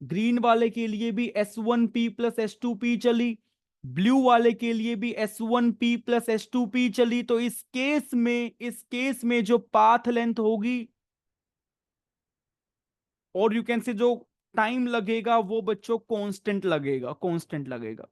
ग्रीन वाले के लिए भी S1P प्लस S2P चली, ब्लू वाले के लिए भी S1P प्लस S2P चली। तो इस केस में जो पाथ लेंथ होगी और यू कैन से जो टाइम लगेगा वो बच्चों कांस्टेंट लगेगा, कांस्टेंट लगेगा,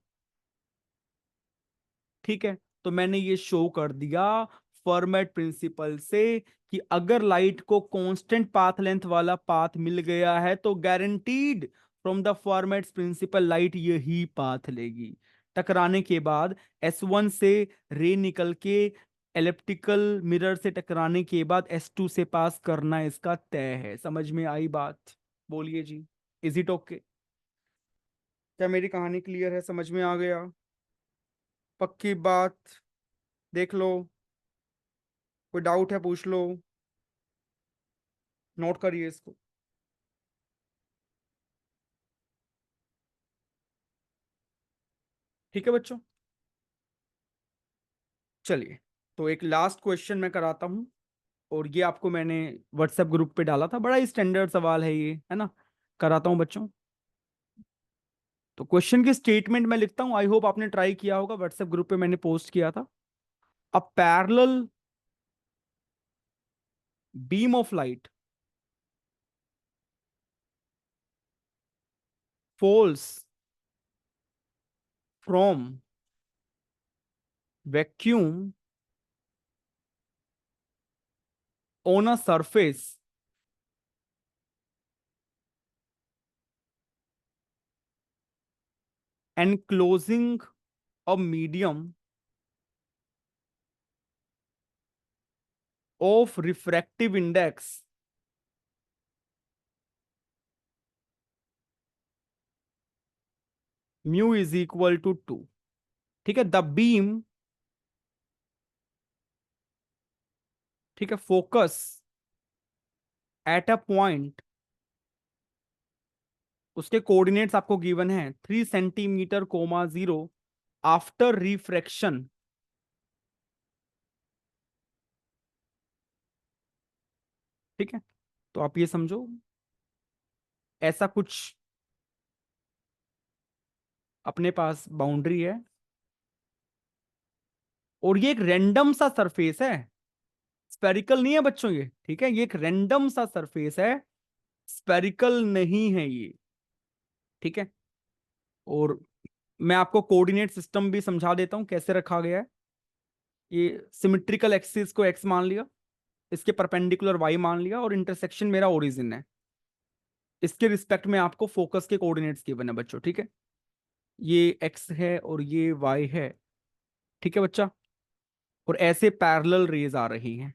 ठीक है? तो मैंने ये शो कर दिया फॉर्मेट प्रिंसिपल से कि अगर लाइट को कांस्टेंट पाथ लेंथ वाला पाथ मिल गया है तो guaranteed from the Fermat principle light यही पाथ लेगी। टकराने के बाद S1 से रे निकल के एलिप्टिकल मिरर से टकराने के बाद S2 से पास करना इसका तय है। समझ में आई बात? बोलिए जी। Is it okay? क्या मेरी कहानी क्लियर है, समझ में आ गया? पक्की बात? देख लो, कोई डाउट है पूछ लो, नोट करिए इसको। ठीक है बच्चों, चलिए, तो एक लास्ट क्वेश्चन मैं कराता हूं, और ये आपको मैंने व्हाट्सएप ग्रुप पे डाला था, बड़ा ही स्टैंडर्ड सवाल है ये, है ना? कराता हूं बच्चों। तो क्वेश्चन की स्टेटमेंट मैं लिखता हूं, आई होप आपने ट्राई किया होगा, व्हाट्सएप ग्रुप पे मैंने पोस्ट किया था। A parallel beam of light falls from vacuum on a surface enclosing a medium of refractive index mu is equal to 2। ठीक है, द बीम, ठीक है, फोकस एट अ पॉइंट, उसके कोऑर्डिनेट्स आपको गिवन है 3 सेंटीमीटर कोमा 0 आफ्टर रिफ्रैक्शन। ठीक है, तो आप ये समझो, ऐसा कुछ अपने पास बाउंड्री है, और ये एक रैंडम सा सरफेस है, स्पेरिकल नहीं है बच्चों ये। ठीक है, ये एक रैंडम सा सरफेस है, स्पेरिकल नहीं है ये। ठीक है, और मैं आपको कोऑर्डिनेट सिस्टम भी समझा देता हूं कैसे रखा गया है। ये सिमेट्रिकल एक्सिस को एक्स मान लिया, इसके परपेंडिकुलर वाई मान लिया, और इंटरसेक्शन मेरा ओरिजिन है। इसके रिस्पेक्ट में आपको फोकस के कोऑर्डिनेट्स गिवन है बच्चों। ठीक है, ये एक्स है और ये वाई है। ठीक है बच्चा, और ऐसे पैरेलल रेज आ रही हैं।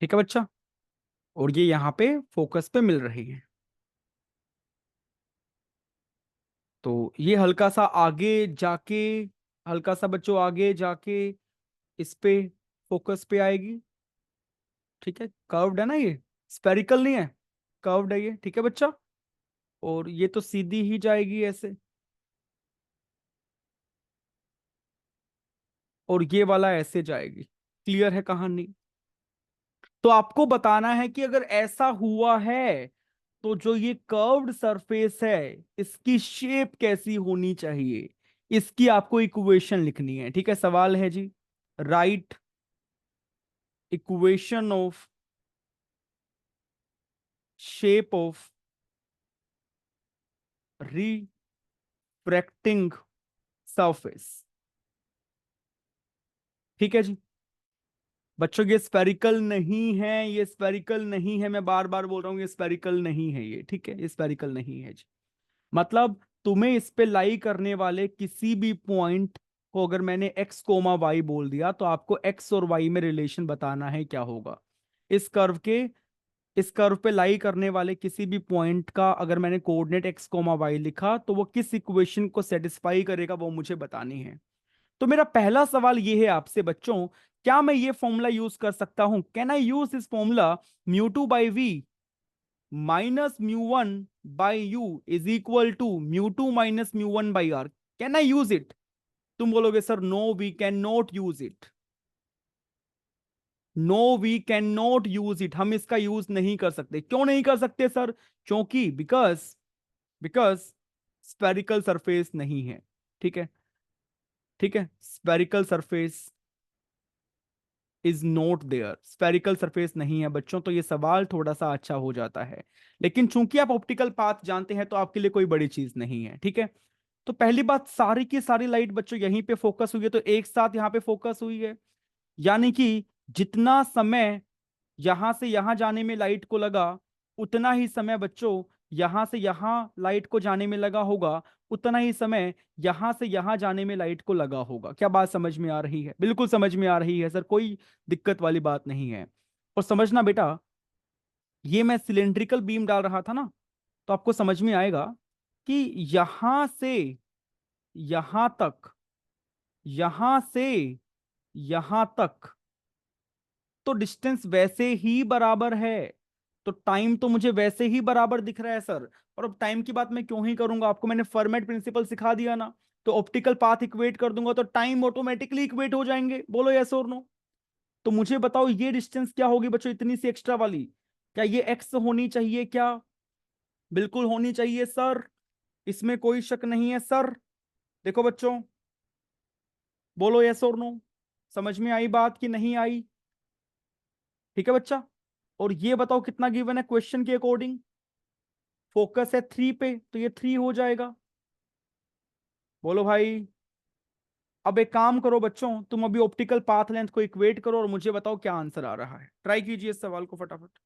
ठीक है बच्चा, और ये यहाँ पे फोकस पे मिल रही है। तो ये हल्का सा आगे जाके, हल्का सा बच्चों आगे जाके इस पे फोकस पे आएगी। ठीक है, कर्व्ड है ना ये, स्पेरिकल नहीं है, कर्व्ड है ये। ठीक है बच्चा, और ये तो सीधी ही जाएगी ऐसे, और ये वाला ऐसे जाएगी। क्लियर है कहानी? तो आपको बताना है कि अगर ऐसा हुआ है तो जो ये कर्व्ड सरफेस है इसकी शेप कैसी होनी चाहिए, इसकी आपको इक्वेशन लिखनी है। ठीक है, सवाल है जी, right equation of shape of refracting surface. ठीक है जी बच्चों, ये स्पेरिकल नहीं है, ये स्पेरिकल नहीं है, मैं बार बार बोल रहा हूं ये स्पेरिकल नहीं है ये। ठीक है, ये स्पेरिकल नहीं है जी। मतलब तुम्हें इस पे लाई करने वाले किसी भी पॉइंट को अगर मैंने एक्स कोमा वाई बोल दिया तो आपको एक्स और वाई में रिलेशन बताना है क्या होगा। इस कर्व के, इस कर्व पे लाई करने वाले किसी भी पॉइंट का अगर मैंने कोऑर्डिनेट एक्स कोमा वाई लिखा तो वो किस इक्वेशन को सेटिस्फाई करेगा वो मुझे बतानी है। तो मेरा पहला सवाल ये है आपसे बच्चों, क्या मैं ये फॉर्मूला यूज कर सकता हूं? Can I use this formula, mu two by V minus mu one by U is equal to mu two minus mu one by R? Can I use it? तुम बोलोगे sir no we can not use it, no we can not use it, हम इसका use नहीं कर सकते। क्यों नहीं कर सकते सर? क्योंकि बिकॉज, बिकॉज स्पेरिकल सरफेस नहीं है। ठीक है, ठीक है, spherical surface is not there, spherical surface नहीं है बच्चों। तो ये सवाल थोड़ा सा अच्छा हो जाता है, लेकिन चूंकि आप ऑप्टिकल पाथ जानते हैं तो आपके लिए कोई बड़ी चीज नहीं है। ठीक है, तो पहली बात, सारी की सारी लाइट बच्चों यहीं पे फोकस हुई है, तो एक साथ यहाँ पे फोकस हुई है, यानी कि जितना समय यहां से यहां जाने में लाइट को लगा उतना ही समय बच्चों यहां से यहां लाइट को जाने में लगा होगा, उतना ही समय यहां से यहां जाने में लाइट को लगा होगा। क्या बात समझ में आ रही है? बिल्कुल समझ में आ रही है सर, कोई दिक्कत वाली बात नहीं है। और समझना बेटा, ये मैं सिलेंड्रिकल बीम डाल रहा था ना, तो आपको समझ में आएगा कि यहां से यहां तक, यहां से यहां तक तो डिस्टेंस वैसे ही बराबर है, तो टाइम तो मुझे वैसे ही बराबर दिख रहा है सर। और अब टाइम की बात मैं क्यों ही करूंगा, आपको मैंने फॉर्मेट प्रिंसिपल सिखा दिया ना। तो ऑप्टिकल पाथ इक्वेट कर दूंगा तो टाइम ऑटोमेटिकली इक्वेट हो जाएंगे। बोलो यस और नो। तो मुझे बताओ ये डिस्टेंस क्या होगी बच्चों, इतनी सी एक्स्ट्रा वाली, क्या ये एक्स होनी चाहिए क्या? बिल्कुल होनी चाहिए सर, इसमें कोई शक नहीं है सर। देखो बच्चों, बोलो यस और नो। समझ में आई बात कि नहीं आई? ठीक है बच्चा। और ये बताओ कितना गिवन है क्वेश्चन के अकॉर्डिंग? फोकस है 3 पे, तो ये 3 हो जाएगा। बोलो भाई। अब एक काम करो बच्चों, तुम अभी ऑप्टिकल पाथ लेंथ को इक्वेट करो और मुझे बताओ क्या आंसर आ रहा है। ट्राई कीजिए इस सवाल को फटाफट।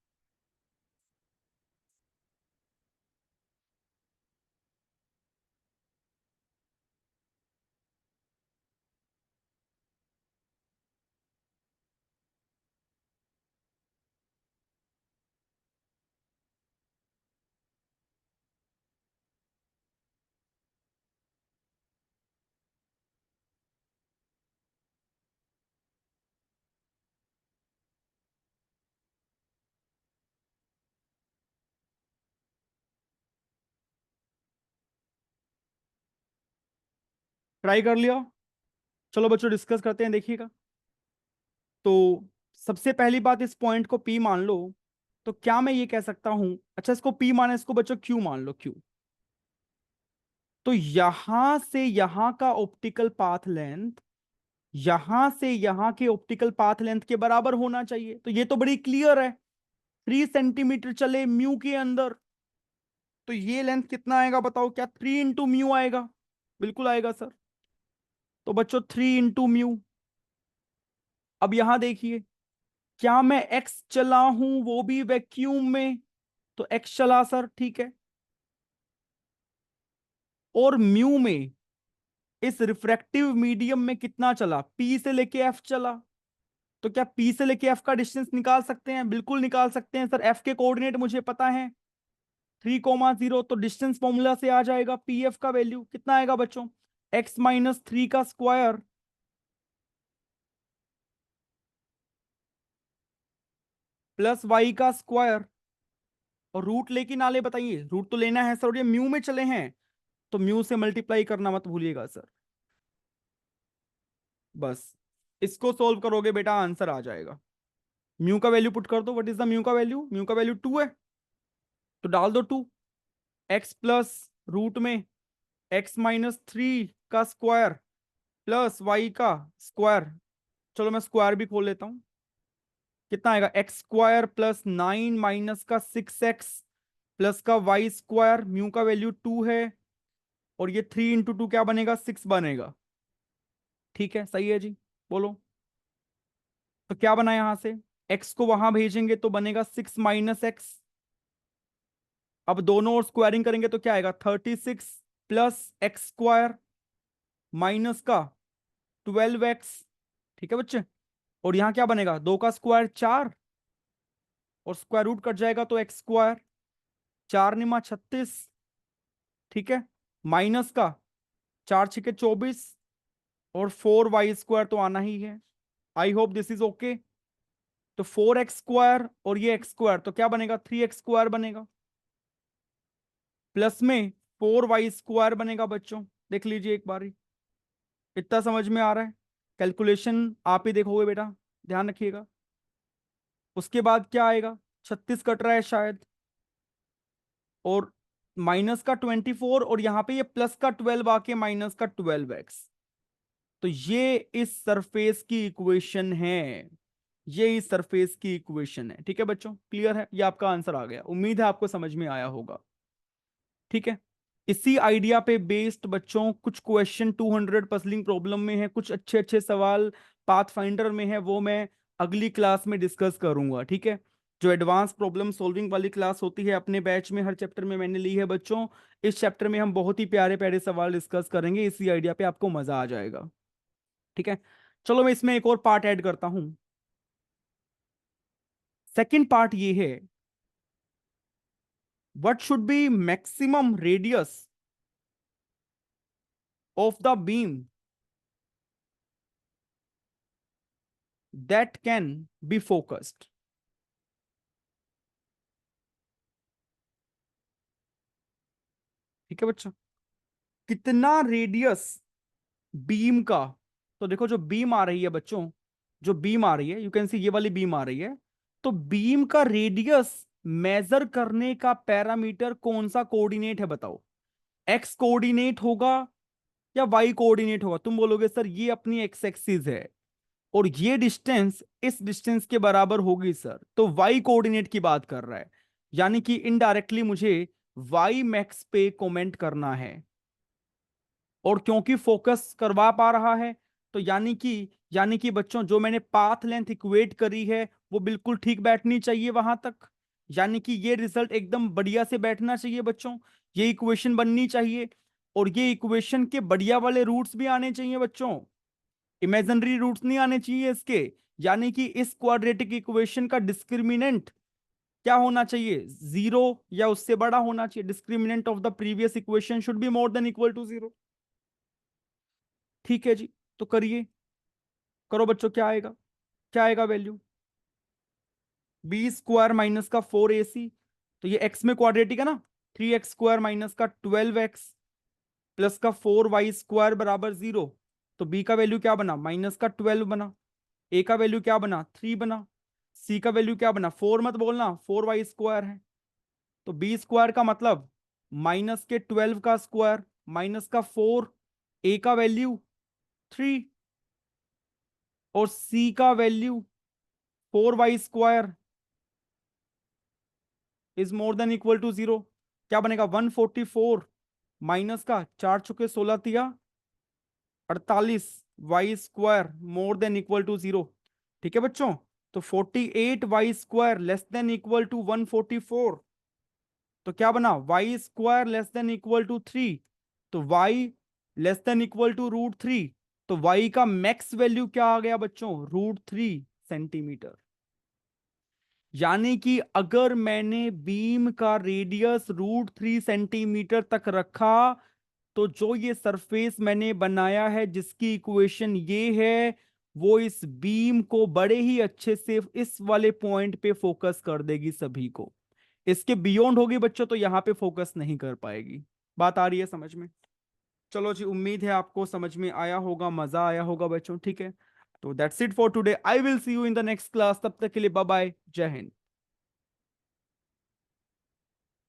ट्राई कर लिया? चलो बच्चों डिस्कस करते हैं, देखिएगा। तो सबसे पहली बात, इस पॉइंट को पी मान लो। तो क्या मैं ये कह सकता हूं, अच्छा इसको पी माने, इसको बच्चों क्यू मान लो, क्यू। तो यहां से यहां का ऑप्टिकल पाथ लेंथ यहां से यहां के ऑप्टिकल पाथ लेंथ के बराबर होना चाहिए। तो ये तो बड़ी क्लियर है, 3 सेंटीमीटर चले म्यू के अंदर, तो ये लेंथ कितना आएगा बताओ? क्या 3 इंटू म्यू आएगा? बिल्कुल आएगा सर। तो बच्चों 3 इंटू म्यू। अब यहां देखिए, क्या मैं एक्स चला हूं वो भी वैक्यूम में? तो एक्स चला सर, ठीक है। और म्यू में इस रिफ्रैक्टिव मीडियम में कितना चला? पी से लेके एफ चला। तो क्या पी से लेके एफ का डिस्टेंस निकाल सकते हैं? बिल्कुल निकाल सकते हैं सर। एफ के कोऑर्डिनेट मुझे पता है, 3,0। तो डिस्टेंस फॉर्मूला से आ जाएगा, पी एफ का वैल्यू कितना आएगा बच्चों? x-3 का स्क्वायर प्लस वाई का स्क्वायर। और रूट लेके ना ले बताइए, रूट तो लेना है सर, और ये म्यू में चले हैं, तो म्यू से मल्टीप्लाई करना मत भूलिएगा सर। बस इसको सोल्व करोगे बेटा, आंसर आ जाएगा। म्यू का वैल्यू पुट कर दो। व्हाट इज द म्यू का वैल्यू? म्यू का वैल्यू 2 है, तो डाल दो 2। एक्स प्लस रूट में x-3 का स्क्वायर प्लस वाई का स्क्वायर। चलो मैं स्क्वायर भी खोल लेता हूं। कितना आएगा? एक्स स्क्वायर प्लस 9 माइनस का 6x प्लस का वाई स्क्वायर। म्यू का वैल्यू 2 है, और ये 3 इंटू 2 क्या बनेगा? 6 बनेगा। ठीक है, सही है जी। बोलो। तो क्या बना यहां से? x को वहां भेजेंगे तो बनेगा 6 - x। अब दोनों और स्क्वायरिंग करेंगे तो क्या आएगा? 36 प्लस एक्स स्क्वायर माइनस का 12x। ठीक है बच्चे। और यहां क्या बनेगा? 2 का स्क्वायर 4, और स्क्वायर रूट कट जाएगा तो एक्स स्क्वायर। 4 - 36। ठीक है। माइनस का 4 - 6 = 24, और 4y² तो आना ही है। I hope this is okay. तो 4x² और ये x² तो क्या बनेगा? 3x² बनेगा। प्लस में 4y² बनेगा बच्चों। देख लीजिए एक बारी, इतना समझ में आ रहा है? कैलकुलेशन आप ही देखोगे बेटा, ध्यान रखिएगा। उसके बाद क्या आएगा? 36 कट रहा है शायद, और माइनस का 24, और यहां पे ये प्लस का 12 आके माइनस का 12x। तो ये इस सरफेस की इक्वेशन है, ये इस सरफेस की इक्वेशन है। ठीक है बच्चों, क्लियर है? ये आपका आंसर आ गया, उम्मीद है आपको समझ में आया होगा। ठीक है। इसी आइडिया पे बेस्ड बच्चों कुछ क्वेश्चन 200 पजलिंग प्रॉब्लम में है, कुछ अच्छे अच्छे सवाल पाथ फाइंडर में है, वो मैं अगली क्लास में डिस्कस करूंगा, ठीक है। जो एडवांस प्रॉब्लम सॉल्विंग वाली क्लास होती है अपने बैच में, हर चैप्टर में मैंने ली है बच्चों। इस चैप्टर में हम बहुत ही प्यारे प्यारे सवाल डिस्कस करेंगे, इसी आइडिया पे आपको मजा आ जाएगा, ठीक है। चलो मैं इसमें एक और पार्ट ऐड करता हूं। सेकंड पार्ट ये है, what should be maximum radius of the beam that can be focused. ठीक है बच्चों, कितना रेडियस बीम का। तो देखो जो बीम आ रही है बच्चों, जो बीम आ रही है, यू कैन सी ये वाली बीम आ रही है, तो बीम का रेडियस मेजर करने का पैरामीटर कौन सा कोऑर्डिनेट है बताओ। एक्स कोऑर्डिनेट होगा या वाई कोऑर्डिनेट होगा? तुम बोलोगे सर ये अपनी एक्स एक्सिस है और ये डिस्टेंस इस डिस्टेंस के बराबर होगी सर, तो वाई कोऑर्डिनेट की बात कर रहा है। यानी कि इनडायरेक्टली मुझे वाई मैक्स पे कमेंट करना है, और क्योंकि फोकस करवा पा रहा है, तो यानी कि बच्चों जो मैंने पाथ लेंथ इक्वेट करी है वो बिल्कुल ठीक बैठनी चाहिए वहां तक। यानी कि ये रिजल्ट एकदम बढ़िया से बैठना चाहिए बच्चों, ये इक्वेशन बननी चाहिए, और ये इक्वेशन के बढ़िया वाले रूट्स भी आने चाहिए बच्चों, इमेजिनरी रूट्स नहीं आने चाहिए इसके। यानी कि इस क्वाड्रेटिक इक्वेशन का डिस्क्रिमिनेंट क्या होना चाहिए? जीरो या उससे बड़ा होना चाहिए। Discriminant of the previous equation should be more than equal to zero. ठीक है जी, तो करिए, करो बच्चों, क्या आएगा? क्या आएगा वैल्यू? बी स्क्वायर माइनस का 4ac, तो ये एक्स में क्वाड्रेटिक है ना, 3x स्क्वायर माइनस का 12x प्लस का 4y स्क्वायर बराबर 0। तो बी का वैल्यू क्या बना? माइनस का 12 बना। ए का वैल्यू क्या बना? 3 बना। सी का वैल्यू क्या बना? 4 मत बोलना, 4y स्क्वायर है। तो बी स्क्वायर का मतलब माइनस के 12 का स्क्वायर माइनस का 4, ए का वैल्यू 3 और सी का value 4y square is more than equal to zero. क्या बनेगा? 144 माइनस का 4 × 16 = 48y square more than equal to zero. ठीक है बच्चों, तो 48y square less than equal to 144, तो क्या बना? y square less than equal to 3, तो y less than equal to √3। तो y का मैक्स वैल्यू क्या आ गया बच्चों? √3 सेंटीमीटर। यानी कि अगर मैंने बीम का रेडियस √3 सेंटीमीटर तक रखा, तो जो ये सरफेस मैंने बनाया है जिसकी इक्वेशन ये है, वो इस बीम को बड़े ही अच्छे से इस वाले पॉइंट पे फोकस कर देगी सभी को। इसके बियॉन्ड होगी बच्चों तो यहां पे फोकस नहीं कर पाएगी। बात आ रही है समझ में? चलो जी, उम्मीद है आपको समझ में आया होगा, मजा आया होगा बच्चों, ठीक है। तो that's it for today, I will see you in the next class. तब तक के लिए बाय बाय, जय हिंद।